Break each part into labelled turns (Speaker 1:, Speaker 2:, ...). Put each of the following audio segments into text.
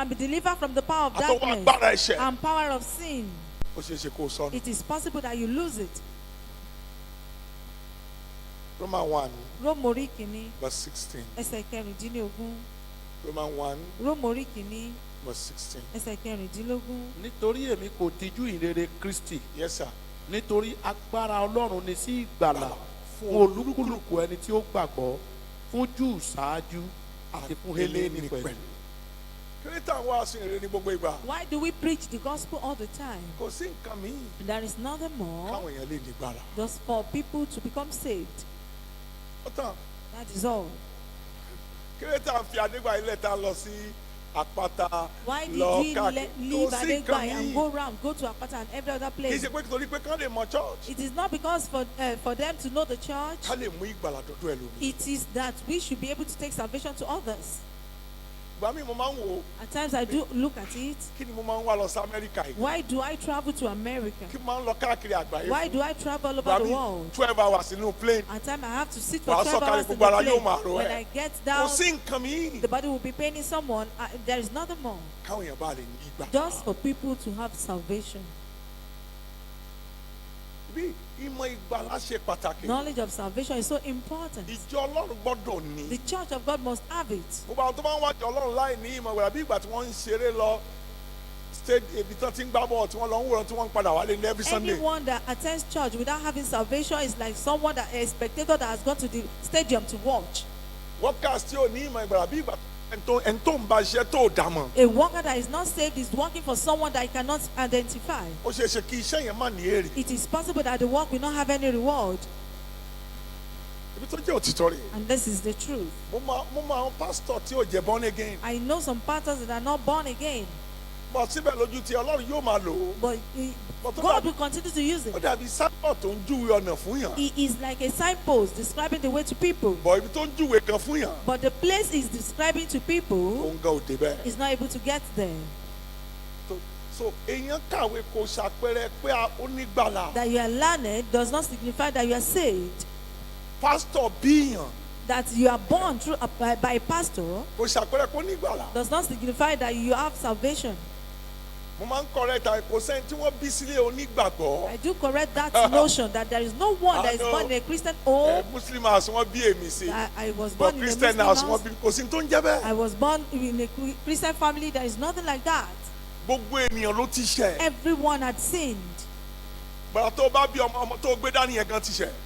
Speaker 1: can be delivered from the power of darkness and power of sin. It is possible that you lose it.
Speaker 2: Romans 1,
Speaker 1: Rómórí kìíní,
Speaker 2: verse 16.
Speaker 1: ẹsẹ̀ kẹrìndínlógún.
Speaker 2: Romans 1,
Speaker 1: Rómórí kìíní,
Speaker 2: verse 16.
Speaker 1: ẹsẹ̀ kẹrìndínlógún.
Speaker 3: Nítorí èmi kò tijú ìrere Kristi.
Speaker 2: Yes, sir.
Speaker 3: Nítorí agbára Ọlọ́run ni sí ìgbàlà fún olúkúlùkù ẹni tí ó gbàgbọ́, fún Júù ṣáájú àti fún Hélénì pẹ̀lú.
Speaker 1: Why do we preach the gospel all the time? There is nothing more just for people to become saved. That is all. Why did we leave ADEGBAYI and go around, go to Apata and every other place? It is not because for them to know the church. It is that we should be able to take salvation to others. At times I do look at it. Why do I travel to America? Why do I travel all over the world?
Speaker 2: 12 hours in a plane.
Speaker 1: At times I have to sit for 12 hours in the plane. When I get down, the body will be paining someone. There is nothing more. Just for people to have salvation. Knowledge of salvation is so important. The church of God must have it. Anyone that attends church without having salvation is like someone that a spectator that has gone to the stadium to watch. A worker that is not saved is working for someone that he cannot identify. It is possible that the work will not have any reward. And this is the truth. I know some pastors that are not born again. But God will continue to use it. He is like a signpost describing the way to people. But the place is describing to people is not able to get there. That you are learned does not signify that you are saved. That you are born through by a pastor does not signify that you have salvation. I do correct that notion that there is no one that is born in a Christian home. I was born in a Muslim house. I was born in a Christian family. There is nothing like that. Everyone had sinned.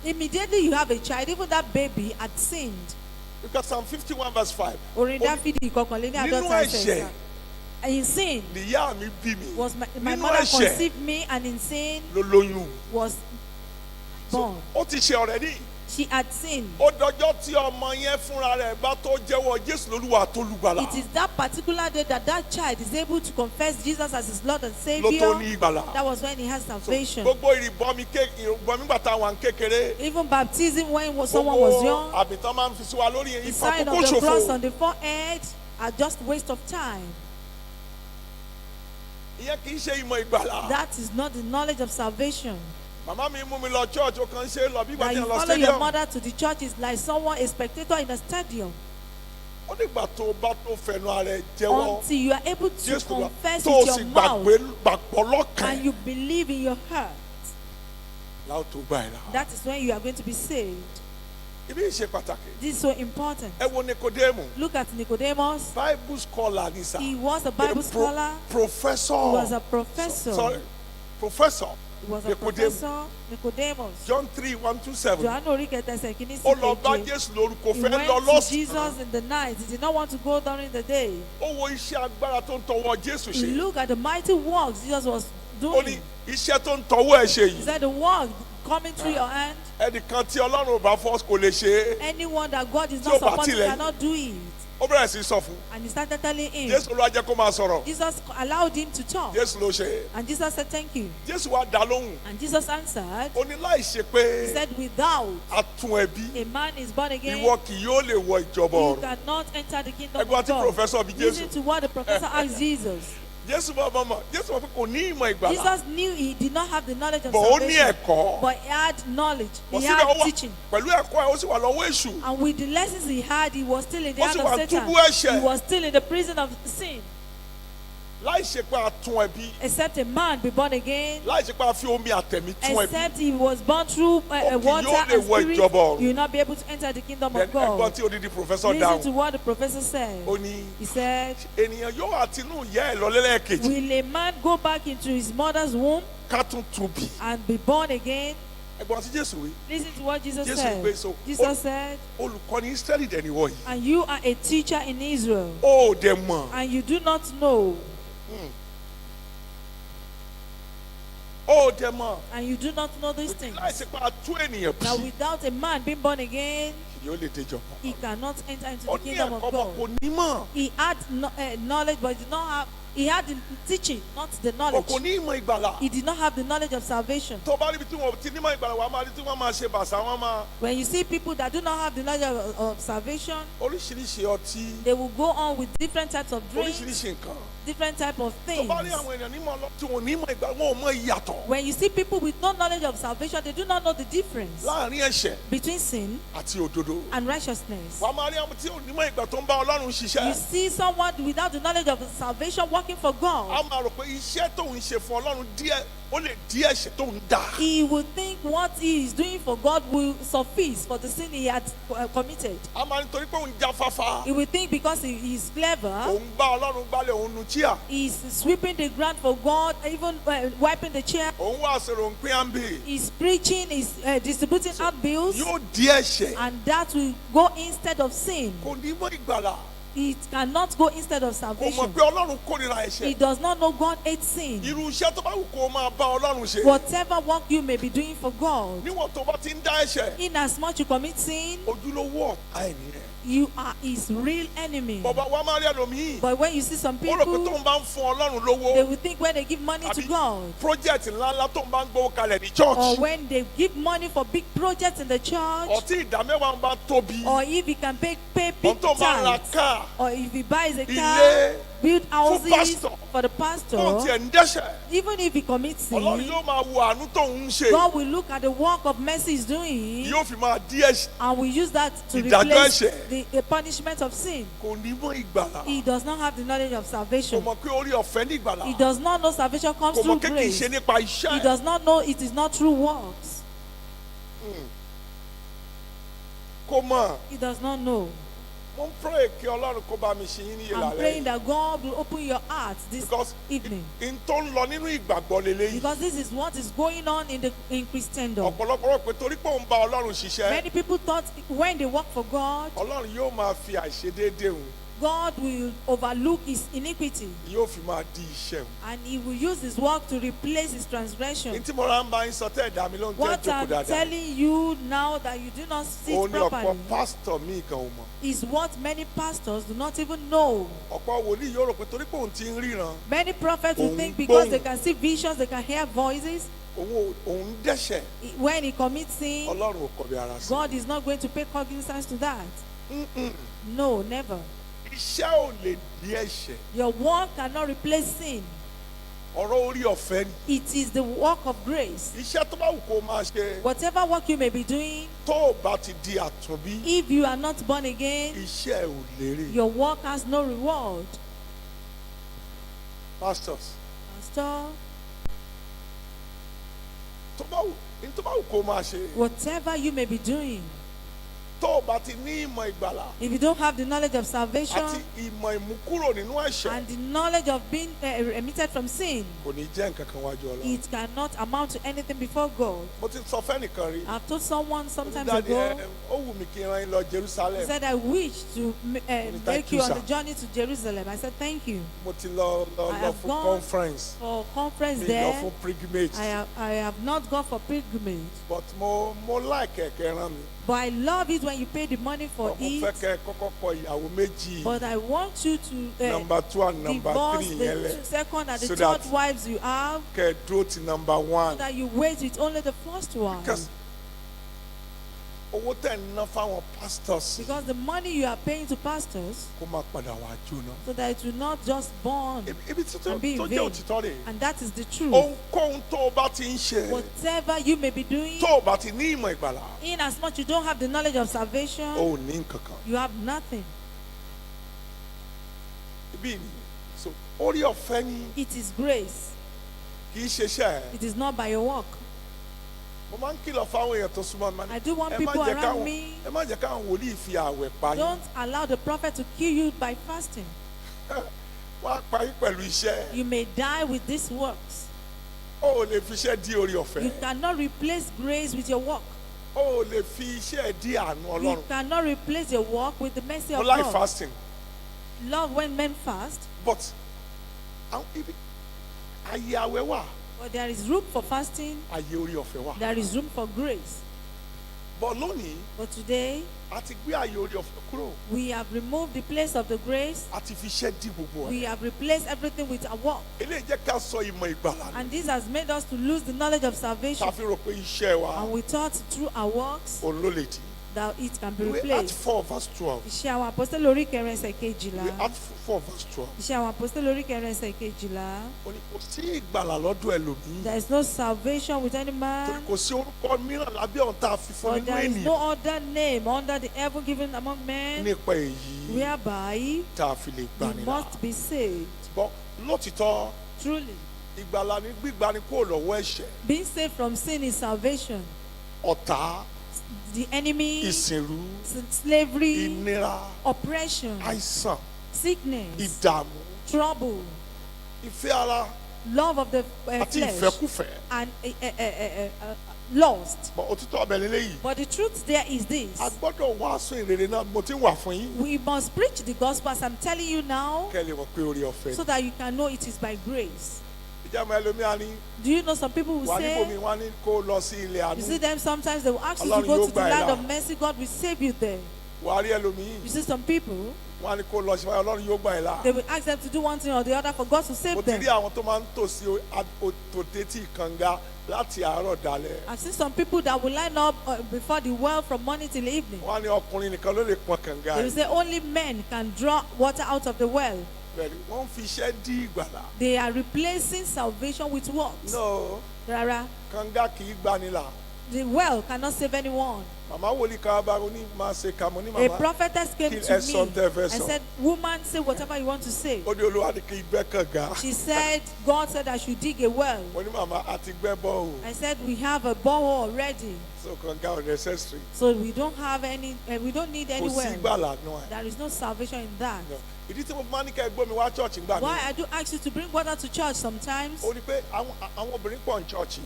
Speaker 1: Immediately you have a child, even that baby had sinned.
Speaker 2: Because Psalm 51 verse 5.
Speaker 1: In sin was my mother conceived me, and in sin was born. She had sinned. It is that particular day that that child is able to confess Jesus as his Lord and Savior. That was when he has salvation. Even baptism when someone was young. The sign of the cross on the forehead are just waste of time. That is not the knowledge of salvation. That you follow your mother to the church is like someone, a spectator in a stadium. Until you are able to confess with your mouth and you believe in your heart, that is when you are going to be saved. This is so important. Look at Nicodemus. He was a Bible scholar.
Speaker 2: Professor.
Speaker 1: He was a professor.
Speaker 2: Sorry, professor.
Speaker 1: He was a professor. Nicodemus.
Speaker 2: John 3:1-7. He
Speaker 1: went to Jesus in the night. He did not want to go during the day. He looked at the mighty works Jesus was doing. He said the work coming through your hand. Anyone that God is not supporting cannot do it. And he started telling him. Jesus allowed him to talk. And Jesus said, thank you. And Jesus answered. He said, without a man is born again, he cannot enter the kingdom of God. Listen to what the professor asked Jesus. Jesus knew he did not have the knowledge of salvation, but he had knowledge, he had teaching. And with the lessons he had, he was still in the hand of Satan. He was still in the prison of sin. Except a man be born again.
Speaker 2: Except
Speaker 1: he was born through water and spirit, you will not be able to enter the kingdom of God. Listen to what the professor said. He said, will a man go back into his mother's womb and be born again? Listen to what Jesus said. Jesus said, and you are a teacher in Israel, and you do not know. And you do not know these things. Now, without a man being born again, he cannot enter into the kingdom of God. He had knowledge, but he did not have. He had the teaching, not the knowledge. He did not have the knowledge of salvation. When you see people that do not have the knowledge of salvation, they will go on with different types of drinks, different type of things. When you see people with no knowledge of salvation, they do not know the difference between sin and righteousness. You see someone without the knowledge of salvation working for God. He will think what he is doing for God will suffice for the sin he had committed. He will think because he is clever, he is sweeping the ground for God, even wiping the chair. He's preaching, he's distributing out bills, and that will go instead of sin. It cannot go instead of salvation. He does not know God hates sin. Whatever work you may be doing for God, in as much you commit sin, you are his real enemy. But when you see some people, they will think when they give money to God, or when they give money for big projects in the church, or if he can pay big tithes, or if he buys a car, build houses for the pastor, even if he commits sin, God will look at the work of mercy he's doing and will use that to replace the punishment of sin. He does not have the knowledge of salvation. He does not know salvation comes through grace. He does not know it is not through works. He does not know. I'm praying that God will open your heart this evening. Because this is what is going on in Christendom. Many people thought when they work for God, God will overlook his iniquity and he will use his work to replace his transgression. What I'm telling you now that you do not sit properly is what many pastors do not even know. Many prophets will think because they can see visions, they can hear voices, when he commits sin, God is not going to pay cognizance to that. No, never. Your work cannot replace sin. It is the work of grace. Whatever work you may be doing, if you are not born again, your work has no reward. Pastor, whatever you may be doing, if you don't have the knowledge of salvation and the knowledge of being remitted from sin, it cannot amount to anything before God. I've told someone sometimes ago, he said, I wish to take you on the journey to Jerusalem. I said, thank you. I have gone for conference there. I have not gone for pilgrimage. But I love it when you pay the money for it. But I want you to divorce the second and the third wives you have, so that you wait with only the first one. Because the money you are paying to pastors, so that it will not just burn and be in vain. And that is the truth. Whatever you may be doing, in as much you don't have the knowledge of salvation, you have nothing. It is grace. It is not by your work. I do want people around me. Don't allow the prophet to kill you by fasting. You may die with these works. You cannot replace grace with your work. You cannot replace your work with the mercy of God.
Speaker 2: Fasting.
Speaker 1: Love when men fast.
Speaker 2: But
Speaker 1: there is room for fasting. There is room for grace. But today, we have removed the place of the grace. We have replaced everything with our work. And this has made us to lose the knowledge of salvation. And we thought through our works that it can be replaced.
Speaker 2: Acts 4 verse 12.
Speaker 1: Iṣẹ́ àwọn apostoli orí kẹrin ẹsẹ̀ kejìlá.
Speaker 2: Acts 4 verse 12.
Speaker 1: Iṣẹ́ àwọn apostoli orí kẹrin ẹsẹ̀ kejìlá. There is no salvation with any man. For there is no other name under the heaven given among men whereby you must be saved. Truly, being saved from sin is salvation. The enemy, slavery, oppression, sickness, trouble, love of the flesh, and lost. But the truth there is this: we must preach the gospel as I'm telling you now, so that you can know it is by grace. Do you know some people will say, you see them sometimes, they will ask you to go to the land of mercy, God will save you there. You see some people, they will ask them to do one thing or the other for God to save them. I've seen some people that will line up before the well from morning till evening. They will say only men can draw water out of the well. They are replacing salvation with works.
Speaker 2: No.
Speaker 1: Rara. The well cannot save anyone. A prophetess came to me and said, woman, say whatever you want to say. She said, God said I should dig a well. I said, we have a borehole already. So we don't have any, we don't need any well. There is no salvation in that. No. Why I do ask you to bring water to church sometimes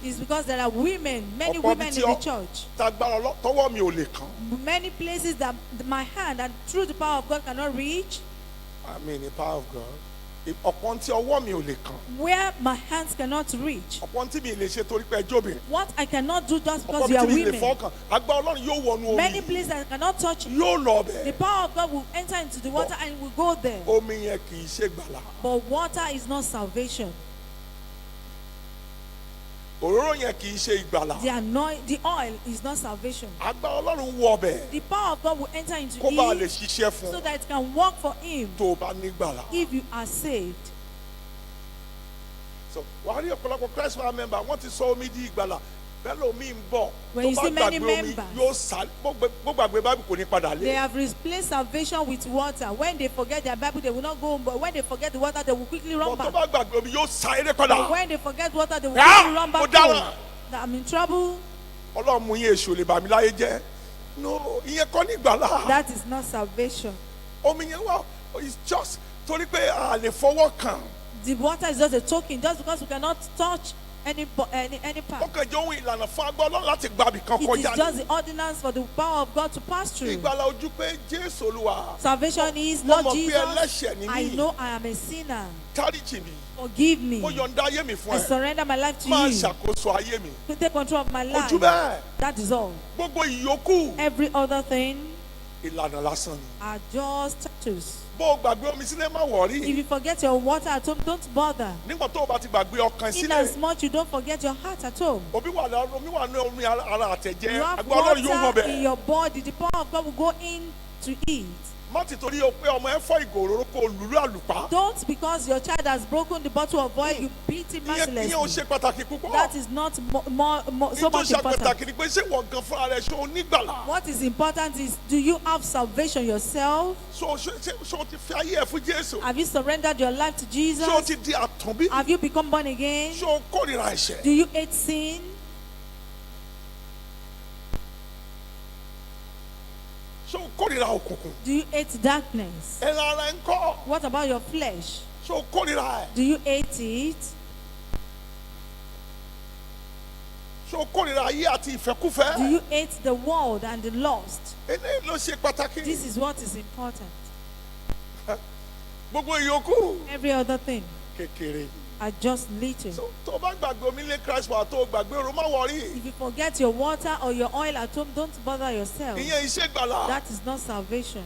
Speaker 1: is because there are women, many women in the church. Many places that my hand and through the power of God cannot reach.
Speaker 2: I mean the power of God.
Speaker 1: Where my hands cannot reach. What I cannot do just because you are women. Many places I cannot touch it. The power of God will enter into the water and will go there. But water is not salvation. The oil is not salvation. The power of God will enter into it so that it can work for him if you are saved.
Speaker 2: So, when
Speaker 1: you see many members, they have replaced salvation with water. When they forget their Bible, they will not go home. But when they forget the water, they will quickly run back. But when they forget water, they will quickly run back home. I'm in trouble.
Speaker 2: No,
Speaker 1: that is not salvation.
Speaker 2: It's just
Speaker 1: the water is just a token, just because we cannot touch any part. It is just the ordinance for the power of God to pass through. Salvation is, Lord Jesus, I know I am a sinner. Forgive me. I surrender my life to you. Take control of my life. That is all. Every other thing are just tattoos. If you forget your water at home, don't bother. In as much you don't forget your heart at home. You have water in your body, the power of God will go in to it. Don't, because your child has broken the bottle of oil, you beat him mercilessly. That is not so much important. What is important is, do you have salvation yourself? Have you surrendered your life to Jesus? Have you become born again? Do you hate sin? Do you hate darkness? What about your flesh? Do you hate it? Do you hate the world and the lust? This is what is important. Every other thing are just little. If you forget your water or your oil at home, don't bother yourself. That is not salvation.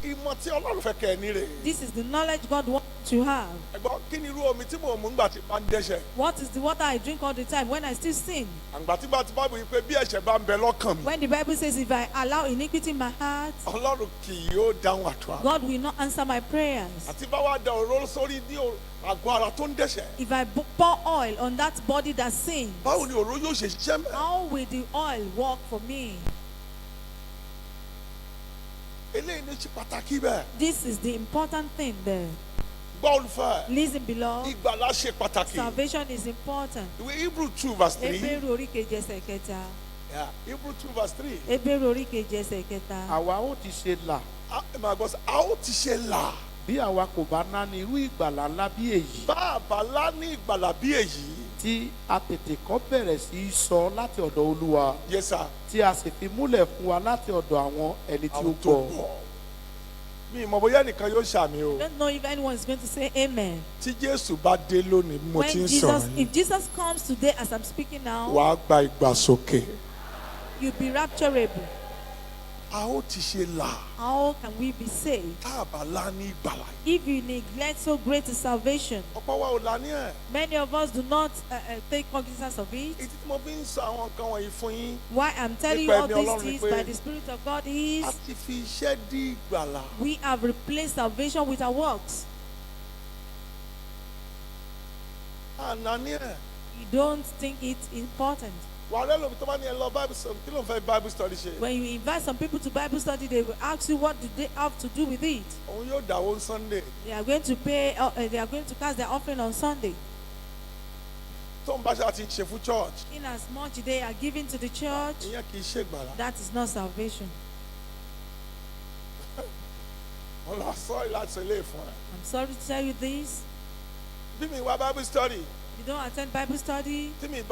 Speaker 1: This is the knowledge God wants to have. What is the water I drink all the time when I still sin? When the Bible says, if I allow iniquity in my heart, God will not answer my prayers. If I pour oil on that body that sins, how will the oil work for me? This is the important thing there. Listen, beloved. Salvation is important.
Speaker 2: Hebrew 2 verse 3.
Speaker 1: Yeah,
Speaker 2: Hebrew 2 verse 3.
Speaker 3: Àwa ó ti ṣe là. Bí àwa kò bá ná ní irú ìgbàlà ńlá bí èyí. Tí a tètè kọ́ bẹ̀rẹ̀ sí í sọ láti ọ̀dọ̀ Olúwa.
Speaker 2: Yes, sir.
Speaker 3: Tí a sì fi múlẹ̀ fún wa láti ọ̀dọ̀ àwọn ẹni tí ó gbọ́.
Speaker 1: I don't know if anyone is going to say amen. If Jesus comes today as I'm speaking now, you'll be rapturable. How can we be saved if you neglect so great a salvation? Many of us do not take cognizance of it. Why I'm telling you all these things by the Spirit of God is we have replaced salvation with our works. You don't think it's important. When you invite some people to Bible study, they will ask you what do they have to do with it. They are going to pay. They are going to cast their offering on Sunday. In as much they are giving to the church, that is not salvation. I'm sorry to tell you this. You don't attend Bible study. If you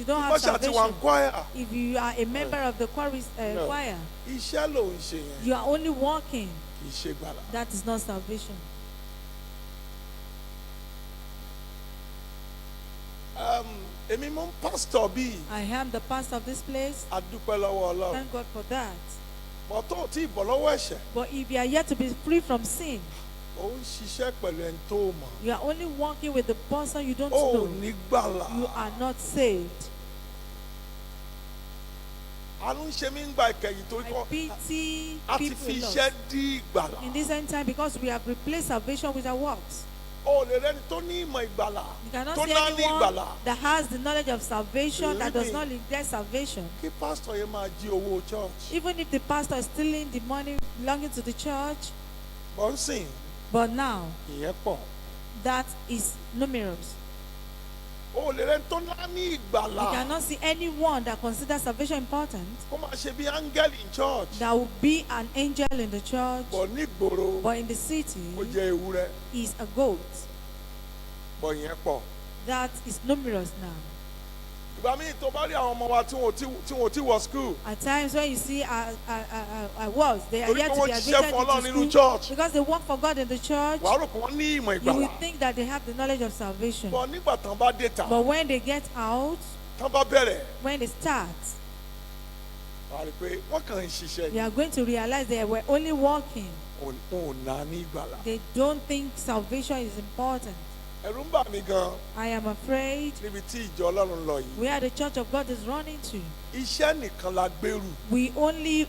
Speaker 1: don't have salvation, if you are a member of the choir, you are only walking. That is not salvation. I am the pastor of this place. Thank God for that. But if you are yet to be free from sin, you are only walking with the person you don't know. You are not saved. I pity people in this end time because we have replaced salvation with our works. You cannot see anyone that has the knowledge of salvation that does not neglect salvation. Even if the pastor is stealing the money belonging to the church, but now, that is numerous. You cannot see anyone that considers salvation important that will be an angel in the church, but in the city is a goat. That is numerous now. At times when you see our they are yet to be admitted into school because they work for God in the church. You will think that they have the knowledge of salvation. But when they get out, when they start, they are going to realize they were only walking. They don't think salvation is important. Ẹ̀rù ń bà mí gan.
Speaker 2: I am afraid.
Speaker 1: Níbi tí ìjọ Ọlọ́run lọ yìí.
Speaker 2: Where the church of God is running to.
Speaker 1: Iṣẹ́ nìkan la gbèrú.
Speaker 2: We only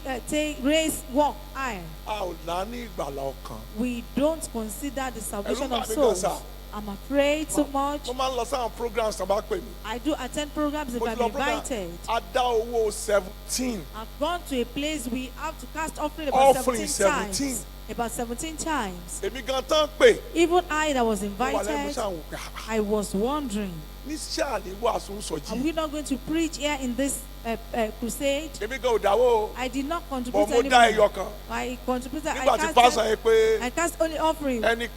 Speaker 2: raise walk high.
Speaker 1: A ò lá ní ìgbàlà ọkàn.
Speaker 2: We don't consider the salvation of
Speaker 1: Ẹ̀rù ń bà mí gan
Speaker 2: souls.
Speaker 1: sà.
Speaker 2: I'm afraid so much.
Speaker 1: Mo máa ń lọ sáwọn programs tó bá pè mí.
Speaker 2: I do attend programs if I'm invited.
Speaker 1: A dá owó 17.
Speaker 2: I've gone to a place we have to cast offering about 17 times. About 17 times.
Speaker 1: Èmi gan tán pè.
Speaker 2: Even I that was invited, I was wondering, are we not going to preach here in this crusade? I did not contribute anymore. I contributed. I cast only offering. The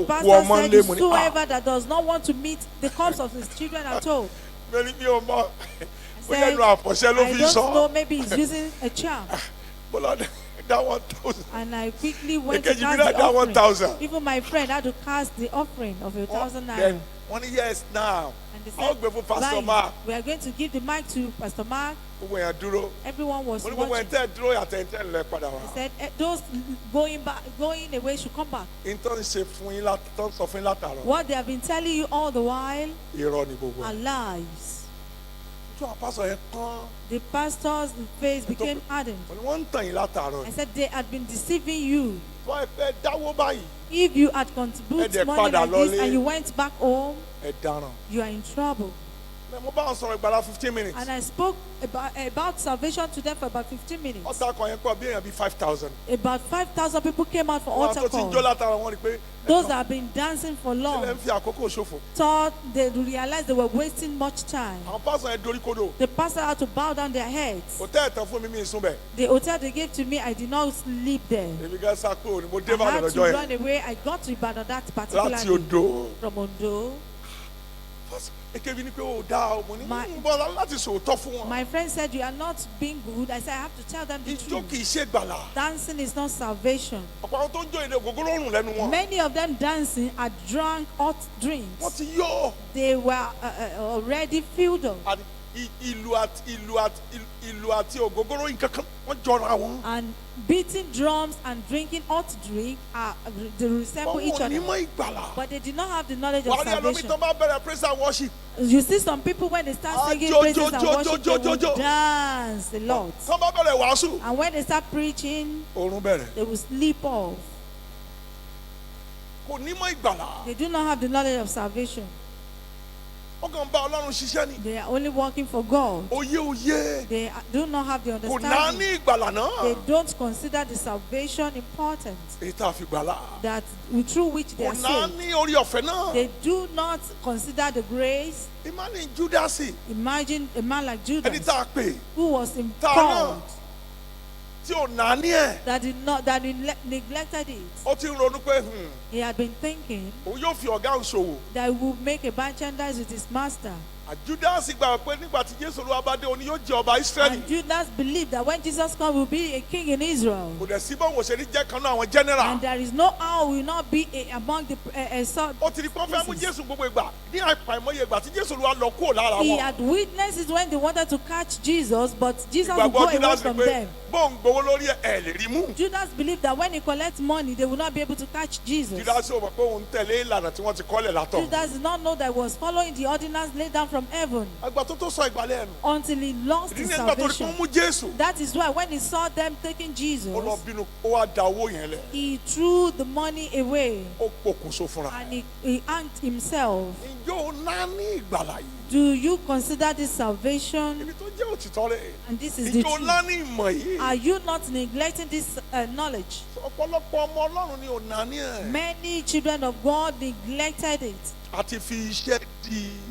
Speaker 2: pastor said, it's whoever that does not want to meet the corpse of his children at all. I said, I don't know, maybe he's using a charm.
Speaker 1: That 1,000.
Speaker 2: And I quickly went to cast the offering. Even my friend had to cast the offering of 1,000 naira.
Speaker 1: Then 1 year now.
Speaker 2: And they said, Pastor Mark, we are going to give the mic to Pastor Mark. Everyone was watching. He said, those going away should come back. What they have been telling you all the while are lies. The pastor's face became hardened. I said they had been deceiving you. If you had contributed money like this and you went back home, you are in trouble. And I spoke about salvation to them for about 15 minutes. About 5,000 people came out for altar call. Those that have been dancing for long thought they realized they were wasting much time. The pastor had to bow down their heads. The hotel they gave to me, I did not sleep there. I had to run away. I got to Ibadan that particular day from Ondo. My friend said, you are not being good. I said, I have to tell them the truth. Dancing is not salvation. Many of them dancing had drunk hot drinks. They were already filled up. And beating drums and drinking hot drink they resemble each other, but they did not have the knowledge of salvation. You see some people when they start singing praises and worship, they will dance a lot, and when they start preaching, they will sleep off. They do not have the knowledge of salvation. They are only working for God. They do not have the understanding. They don't consider the salvation important, that through which they are saved. They do not consider the grace. Imagine a man like Judas, who was informed, that he neglected it. He had been thinking that he would make a merchandise with his master. And Judas believed that when Jesus comes, he will be a king in Israel. And there is no how he will not be among the He had witnessed it when they wanted to catch Jesus, but Jesus would go away from them. Judas believed that when he collects money, they will not be able to catch Jesus. Judas did not know that he was following the ordinance laid down from heaven until he lost his salvation. That is why when he saw them taking Jesus, he threw the money away and he hanged himself. Do you consider this salvation? And this is the truth. Are you not neglecting this knowledge? Many children of God neglected it.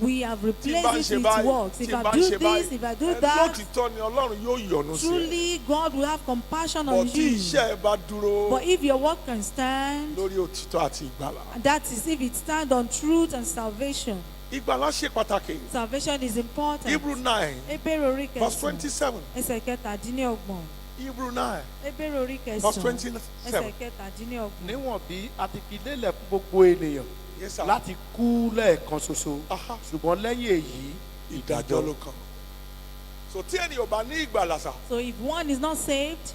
Speaker 2: We have replaced it with works. If I do this, if I do that, truly God will have compassion on you. But if your work can stand, that is if it stands on truth and salvation. Salvation is important.
Speaker 1: Hebrew 9, verse 27. Hebrew 9, verse 27. Yes, sir.
Speaker 3: Láti kú lẹ́ẹ̀kan ṣoṣo, ṣùgbọ́n lẹ́yìn èyí ìdájọ́ ló kàn.
Speaker 2: So if one is not saved,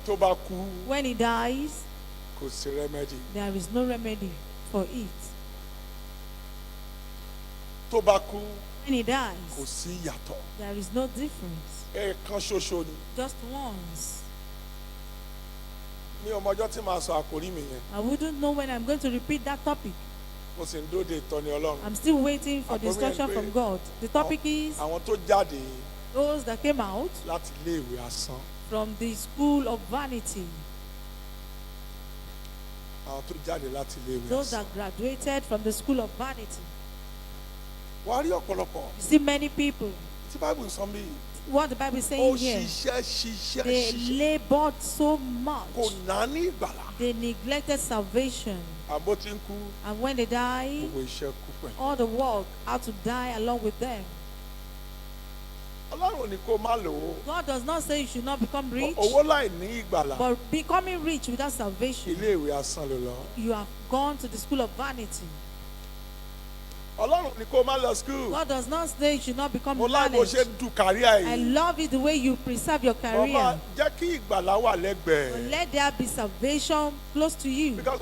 Speaker 2: when he dies, there is no remedy for it. When he dies, there is no difference. Just once. I wouldn't know when I'm going to repeat that topic. I'm still waiting for the instruction from God. The topic is those that came out from the school of vanity. Those that graduated from the school of vanity. You see many people. What the Bible is saying here, they labored so much. They neglected salvation. And when they die, all the work had to die along with them. God does not say you should not become rich, but becoming rich without salvation, you have gone to the school of vanity. God does not say you should not become knowledge. I love it the way you preserve your career. But let there be salvation close to you. Because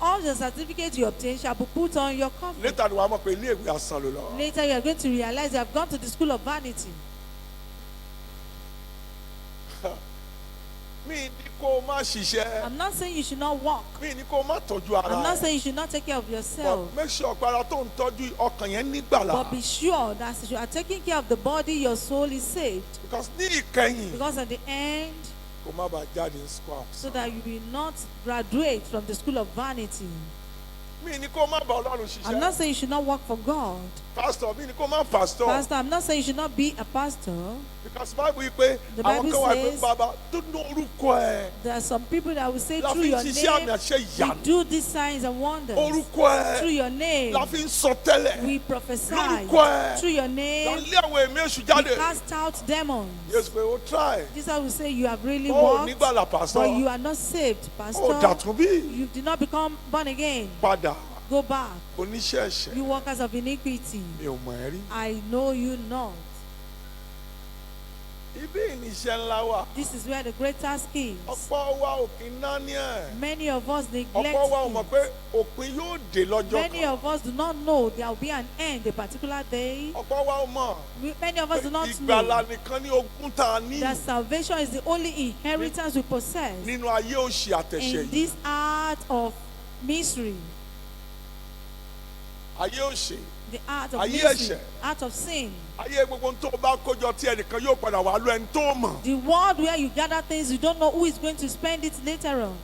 Speaker 2: all the certificates you obtain shall be put on your coffin. Later you are going to realize you have gone to the school of vanity. I'm not saying you should not walk. I'm not saying you should not take care of yourself.
Speaker 1: But make sure
Speaker 2: but be sure that as you are taking care of the body, your soul is saved. Because at the end, so that you will not graduate from the school of vanity. I'm not saying you should not work for God.
Speaker 1: Pastor,
Speaker 2: I'm not saying you should not be a pastor.
Speaker 1: Because
Speaker 2: the Bible says there are some people that will say through your name we do these signs and wonders. Through your name we prophesy. Through your name we cast out demons.
Speaker 1: Yes, we will try.
Speaker 2: Jesus will say you have really walked, but you are not saved, Pastor. You did not become born again. Go back. You workers of iniquity. I know you not. This is where the great task is. Many of us neglect it. Many of us do not know there will be an end a particular day. Many of us do not know that salvation is the only inheritance we possess in this art of misery. The art of misery, art of sin. The world where you gather things, you don't know who is going to spend it later on.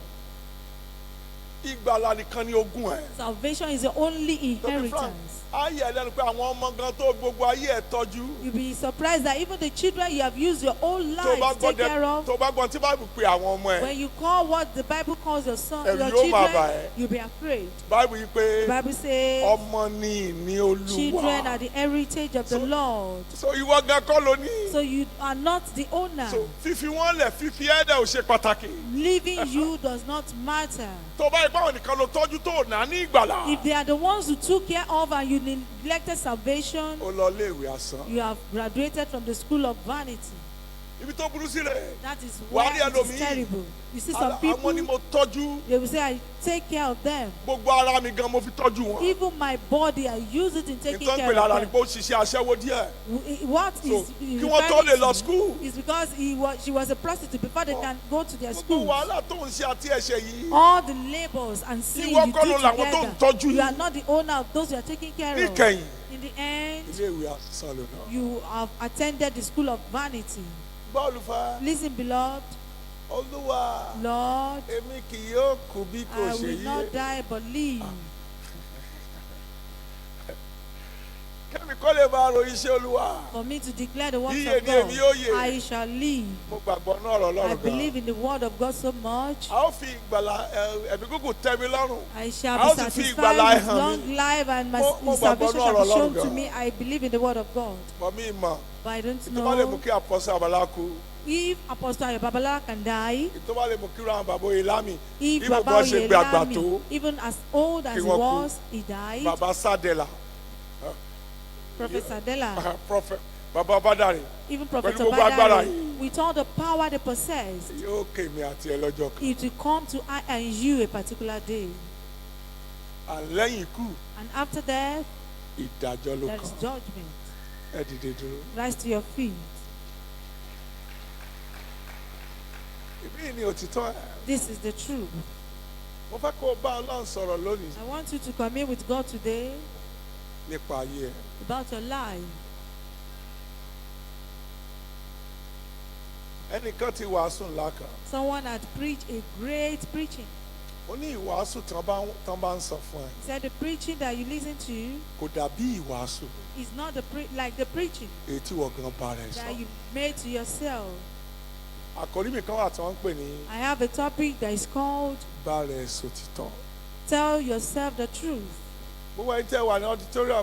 Speaker 2: Salvation is the only inheritance. You'll be surprised that even the children you have used your whole life to take care of, when you call what the Bible calls your son, your children, you'll be afraid. The Bible says children are the heritage of the Lord. So you are not the owner. Leaving you does not matter. If they are the ones who took care of and you neglected salvation, you have graduated from the school of vanity. That is why it is terrible. You see some people, they will say, I take care of them. Even my body, I use it in taking care of them. What is because she was a prostitute before they can go to their school. All the labors and sin you do together, you are not the owner of those you are taking care of. In the end, you have attended the school of vanity. Listen, beloved. Lord, I will not die but live. For me to declare the works of God, I shall live. I believe in the word of God so much. I shall be satisfied with long life and my salvation shall be shown to me. I believe in the word of God. But I don't know if Apostle Babala can die, if Baba Oyelami, even as old as he was, he died. Prophet Sadela, even Prophet Badari, with all the power they possessed, it will come to I and you a particular day. And after death, there is judgment. Rise to your feet. This is the truth. I want you to commune with God today about your life. Someone had preached a great preaching. He said the preaching that you listen to is not like the preaching that you made to yourself. I have a topic that is called Tell Yourself the Truth.